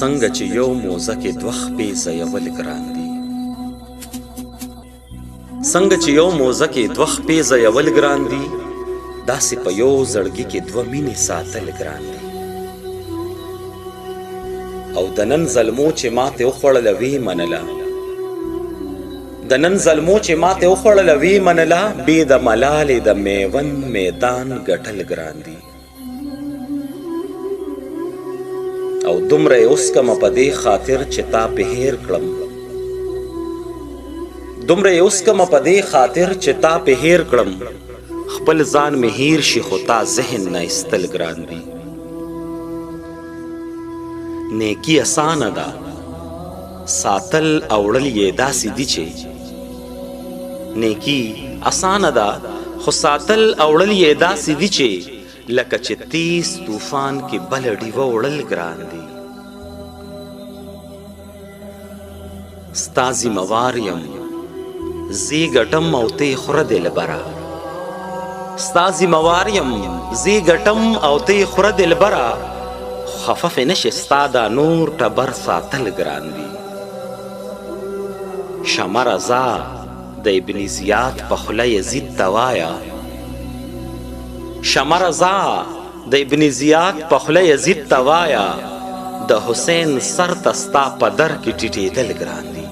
څنګه چې یو موزه کې دوه خپې ځایول ګران دي څنګه چې یو موزه کې دوه خپې ځایول ګران دي داسې په یو زړګي کې دوه مینې ساتل ګران دي او د نن ظلمو چې ماتې وخوړله ویې منله د نن ظلمو چې ماتې وخوړله ویې منله بې د ملالې د میوند میدان ګټل ګران دي او دومره یې وسکمه په دې خاطر چې تا په هیر کړم دومره یې وسکمه په دې خاطر چې تا په هیر کړم خپل ځان مې هیر شي خو تا ذهن نه ایستل ګران دي نیکی اسانه ده ساتل اوړل یې داسې دي چې نیکی اسانه ده خو ساتل اوړل یې داسې دي چې لکه چې تیز طوفان کې بل ډیوه وړل ګران دي ستا ذموار یم زی ګټم او ته خوره دلبره ستا ذموار یم زی ګټم او ته خوره دلبره خفف نشي ستا دا نور ټبر ساتل ګران دي شمه رضا د ابن زیاد په خوله یزید ته وایه شمه رضا د ابن زیاد په خوله یزید ته وایه د حسین سر ته ستا په در کې ټیټېدل ګران دي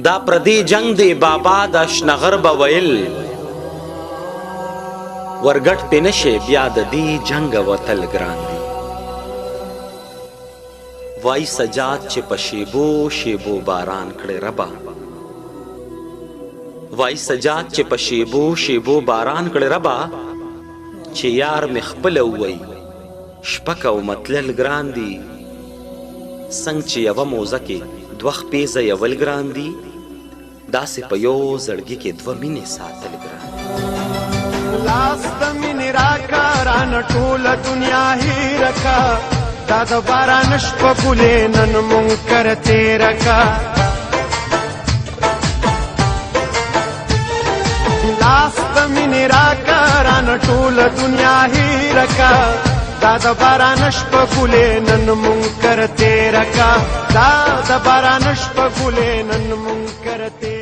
دا پردی جنگ دی بابا د اشنغر به ویل ورګټ پې نشي بیا د دې جنګ وتل ګران دي وای سجاد چې په شیبو شیبو باران کړي ربا وای سجاد چې په شیبو شیبو باران کړي ربا چې یار مې خپل وای شپک او متلل ګران دي څنګه چې یوه موزه کې دوه خپې ځایول ګران دي داسې په یو زړګي کې دوه مینې ساتل ګران دي لاس د مینې راکه رانه ټوله دنیا هیره کا دا د باران شپه ګلې نن مونږ کره تېره کا لاس د مینې راکه رانه ټوله دنیا هیره کا دا د باران شپه ګلې نن مونږ کره تېره کا دا د باران شپه ګلې نن مونږ کره تېره